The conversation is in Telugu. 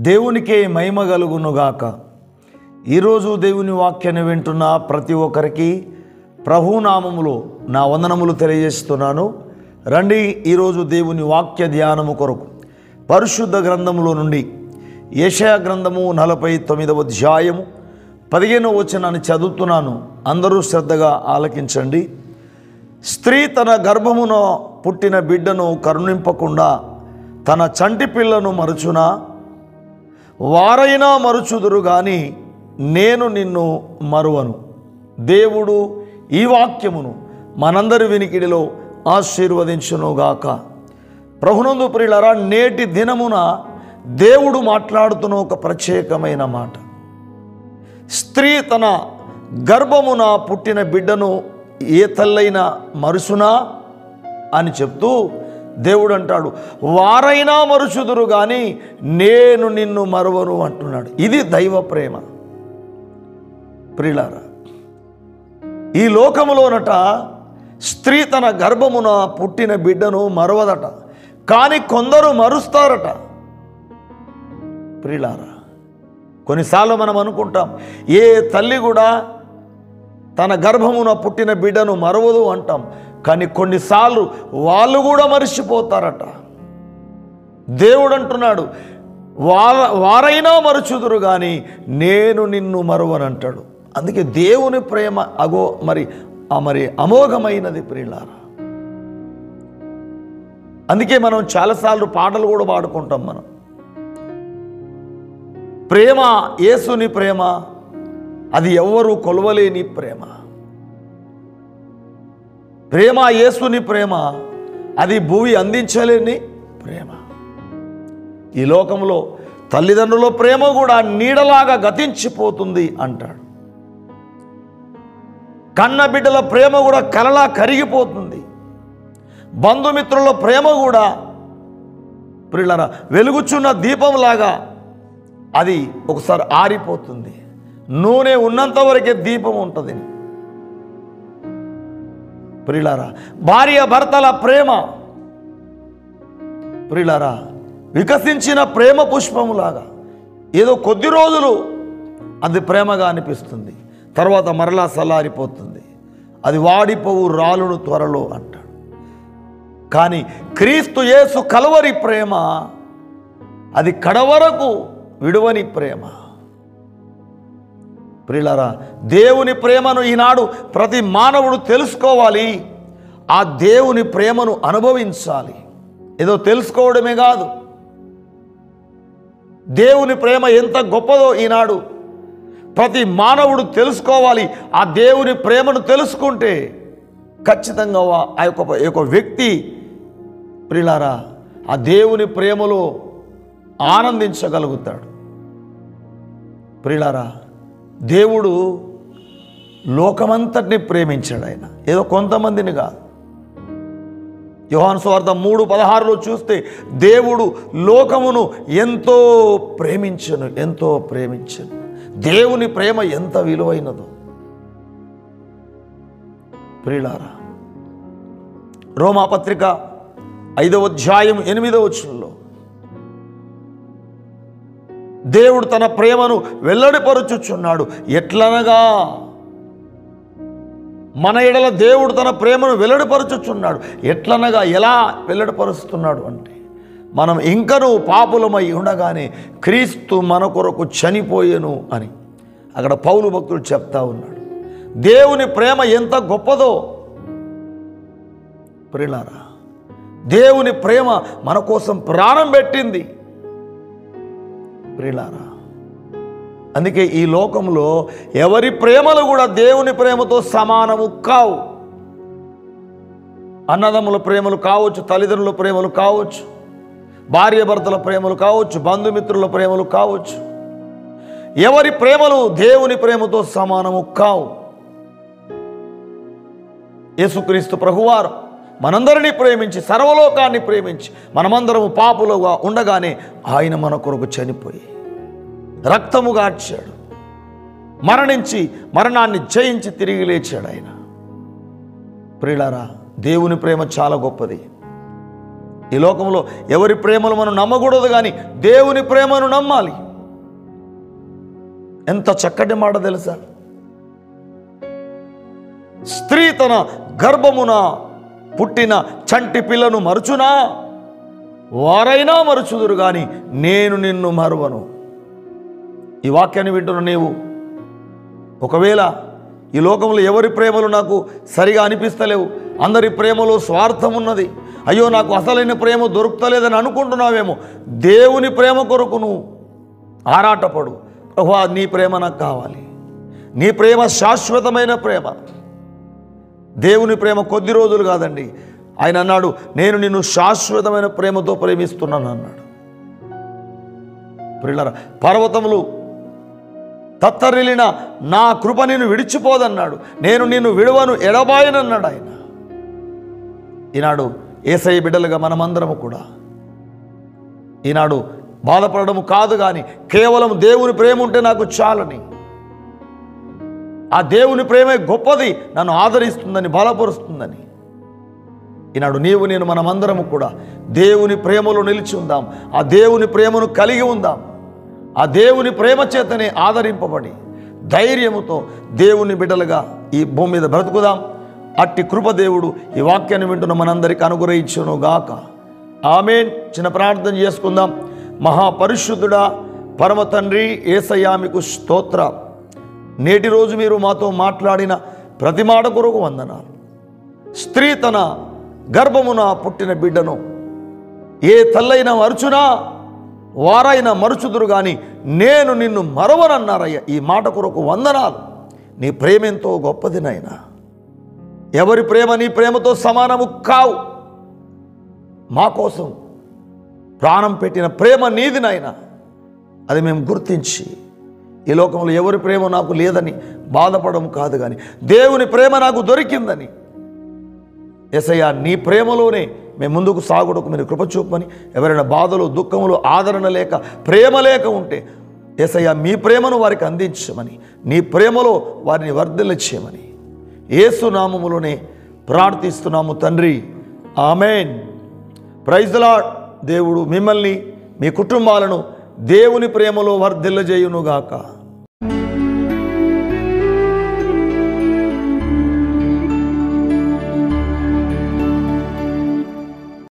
దేవునికే మహిమ కలుగునుగాక. ఈరోజు దేవుని వాక్యాన్ని వింటున్న ప్రతి ఒక్కరికి ప్రభునామములో నా వందనములు తెలియజేస్తున్నాను. రండి, ఈరోజు దేవుని వాక్య ధ్యానము కొరకు పరిశుద్ధ గ్రంథములో నుండి యెషయా గ్రంథము 49వ అధ్యాయము 15వ వచనాన్ని చదువుతున్నాను. అందరూ శ్రద్ధగా ఆలకించండి. స్త్రీ తన గర్భమున పుట్టిన బిడ్డను కరుణింపకుండా తన చంటి పిల్లను మరుచునా? వారైనా మరుచుదురు గాని నేను నిన్ను మరువను. దేవుడు ఈ వాక్యమును మనందరి వినికిడిలో ఆశీర్వదించునుగాక. ప్రభునందు ప్రియులారా, నేటి దినమున దేవుడు మాట్లాడుతున్న ఒక ప్రత్యేకమైన మాట. స్త్రీ తన గర్భమున పుట్టిన బిడ్డను ఏ తల్లైనా మరుసునా అని చెప్తూ దేవుడు అంటాడు, వారైనా మరుచుదురు కానీ నేను నిన్ను మరువను అంటున్నాడు. ఇది దైవ ప్రేమ. ప్రియులారా, ఈ లోకములోనట స్త్రీ తన గర్భమున పుట్టిన బిడ్డను మరవదట, కానీ కొందరు మరుస్తారట. ప్రియులారా, కొన్నిసార్లు మనం అనుకుంటాం ఏ తల్లి కూడా తన గర్భమున పుట్టిన బిడ్డను మరవదు అంటాం, కానీ కొన్నిసార్లు వాళ్ళు కూడా మరిచిపోతారట. దేవుడు అంటున్నాడు, వారైనా మరుచుదురు కానీ నేను నిన్ను మరువనంటాడు. అందుకే దేవుని ప్రేమ మరి అమోఘమైనది ప్రియులారా. అందుకే మనం చాలాసార్లు పాటలు కూడా పాడుకుంటాం. మనం ప్రేమ, యేసుని ప్రేమ, అది ఎవ్వరూ కొలవలేని ప్రేమ. ప్రేమ, యేసుని ప్రేమ, అది భూమి అందించలేని ప్రేమ. ఈ లోకంలో తల్లిదండ్రుల ప్రేమ కూడా నీడలాగా గతించిపోతుంది అంటాడు. కన్న బిడ్డల ప్రేమ కూడా కలలా కరిగిపోతుంది. బంధుమిత్రుల ప్రేమ కూడా ప్రియులారా వెలుగుచున్న దీపంలాగా అది ఒకసారి ఆరిపోతుంది. నూనె ఉన్నంత వరకే దీపం ఉంటుంది. ప్రియులారా, భార్య భర్తల ప్రేమ ప్రియులారా వికసించిన ప్రేమ పుష్పములాగా ఏదో కొద్ది రోజులు అది ప్రేమగా అనిపిస్తుంది, తర్వాత మరలా చల్లారిపోతుంది. అది వాడిపోవు రాలును త్వరలో అంటాడు. కానీ క్రీస్తు యేసు కల్వరి ప్రేమ అది కడవరకు విడువని ప్రేమ. ప్రియులారా, దేవుని ప్రేమను ఈనాడు ప్రతి మానవుడు తెలుసుకోవాలి. ఆ దేవుని ప్రేమను అనుభవించాలి. ఏదో తెలుసుకోవడమే కాదు, దేవుని ప్రేమ ఎంత గొప్పదో ఈనాడు ప్రతి మానవుడు తెలుసుకోవాలి. ఆ దేవుని ప్రేమను తెలుసుకుంటే ఖచ్చితంగా ఆ యొక్క వ్యక్తి ప్రియులారా ఆ దేవుని ప్రేమలో ఆనందించగలుగుతాడు. ప్రియులారా, దేవుడు లోకమంతటిని ప్రేమించాడు. ఆయన ఏదో కొంతమందిని కాదు. యోహాను సువార్త 3:16 చూస్తే దేవుడు లోకమును ఎంతో ప్రేమించను. దేవుని ప్రేమ ఎంత విలువైనదో ప్రియులారా. రోమాపత్రిక 5వ అధ్యాయం 8వ వచనంలో దేవుడు తన ప్రేమను వెల్లడిపరుచుచున్నాడు. ఎట్లనగా మన ఎడల దేవుడు తన ప్రేమను వెల్లడిపరుచుచున్నాడు. ఎట్లనగా ఎలా వెల్లడిపరుస్తున్నాడు అంటే, మనం ఇంకనూ పాపులమై ఉండగానే క్రీస్తు మన కొరకు చనిపోయెను అని అక్కడ పౌలు భక్తుడు చెప్తా ఉన్నాడు. దేవుని ప్రేమ ఎంత గొప్పదో ప్రియులారా. దేవుని ప్రేమ మన కోసం ప్రాణం పెట్టింది ప్రియులారా. అందుకే ఈ లోకంలో ఎవరి ప్రేమలు కూడా దేవుని ప్రేమతో సమానము కావు. అన్నదమ్ముల ప్రేమలు కావచ్చు, తల్లిదండ్రుల ప్రేమలు కావచ్చు, భార్య భర్తల ప్రేమలు కావచ్చు, బంధుమిత్రుల ప్రేమలు కావచ్చు. ఎవరి ప్రేమలు దేవుని ప్రేమతో సమానము కావు. యేసుక్రీస్తు ప్రభువారు మనందరినీ ప్రేమించి, సర్వలోకాన్ని ప్రేమించి, మనమందరము పాపులుగా ఉండగానే ఆయన మన కొరకు చనిపోయి రక్తము గార్చాడు, మరణించి మరణాన్ని జయించి తిరిగి లేచాడు ఆయన. ప్రియులారా, దేవుని ప్రేమ చాలా గొప్పది. ఈ లోకంలో ఎవరి ప్రేమను మనం నమ్మకూడదు, కానీ దేవుని ప్రేమను నమ్మాలి. ఎంత చక్కటి మాట తెలుసా? స్త్రీ తన గర్భమున పుట్టిన చంటి పిల్లను మరుచునా, వారైనా మరుచుదురు కానీ నేను నిన్ను మరువను. ఈ వాక్యాన్ని వింటున్న నీవు ఒకవేళ ఈ లోకంలో ఎవరి ప్రేమలు నాకు సరిగా అనిపిస్తలేవు, అందరి ప్రేమలో స్వార్థం ఉన్నది, అయ్యో నాకు అసలైన ప్రేమ దొరుకుతలేదని అనుకుంటున్నావేమో, దేవుని ప్రేమ కొరకు నువ్వు ఆరాటపడు. ప్రభువా, నీ ప్రేమ నాకు కావాలి. నీ ప్రేమ శాశ్వతమైన ప్రేమ. దేవుని ప్రేమ కొద్ది రోజులు కాదండి. ఆయన అన్నాడు, నేను నిన్ను శాశ్వతమైన ప్రేమతో ప్రేమిస్తున్నాను అన్నాడు. ప్రియులారా, పర్వతములు తత్తరిల్లిన నా కృప నిన్ను విడిచిపోదన్నాడు. నేను నిన్ను విడువను, ఎడబాయనన్నాడు ఆయన. ఈనాడు యేసయ్య బిడ్డలుగా మనమందరము కూడా ఈనాడు బాధపడము కాదు, కానీ కేవలం దేవుని ప్రేమ ఉంటే నాకు చాలని, ఆ దేవుని ప్రేమే గొప్పది, నన్ను ఆదరిస్తుందని, బలపరుస్తుందని. ఈనాడు నీవు నేను మనమందరము కూడా దేవుని ప్రేమలో నిలిచి ఉందాం. ఆ దేవుని ప్రేమను కలిగి ఉందాం. ఆ దేవుని ప్రేమ చేతనే ఆదరింపబడి ధైర్యముతో దేవుని బిడ్డలుగా ఈ భూమి మీద బ్రతుకుదాం. అట్టి కృపదేవుడు ఈ వాక్యాన్ని వింటున్న మనందరికీ అనుగ్రహించును గాక. ఆమేన్. చిన్న ప్రార్థన చేసుకుందాం. మహాపరిశుద్ధుడా, పరమ తండ్రి యేసయ్యా, మీకు స్తోత్రం. నేటి రోజు మీరు మాతో మాట్లాడిన ప్రతి మాట కొరకు వందనాలు. స్త్రీ తన గర్భమున పుట్టిన బిడ్డను ఏ తల్లైనా మరుచునా, వారైనా మరుచుదురు కానీ నేను నిన్ను మరవనన్నారయ్యా. ఈ మాట కొరకు వందనాలు. నీ ప్రేమ ఎంతో గొప్పది నాయనా. ఎవరి ప్రేమ నీ ప్రేమతో సమానము కావు. మా కోసం ప్రాణం పెట్టిన ప్రేమ నీది నాయనా. అది మేము గుర్తించి ఈ లోకంలో ఎవరి ప్రేమ నాకు లేదని బాధపడడం కాదు, కానీ దేవుని ప్రేమ నాకు దొరికిందని, యేసయ్యా నీ ప్రేమలోనే మేము ముందుకు సాగుటకు మీరు కృప చూపమని, ఎవరైనా బాధలు, దుఃఖములు, ఆదరణ లేక, ప్రేమ లేక ఉంటే యేసయ్యా మీ ప్రేమను వారికి అందించమని, నీ ప్రేమలో వారిని వర్ధిల్లచేయమని యేసు నామములోనే ప్రార్థిస్తున్నాము తండ్రి. ఆమేన్. Praise the lord. దేవుడు మిమ్మల్ని, మీ కుటుంబాలను దేవుని ప్రేమలో వర్ధిల్లజేయునుగాక.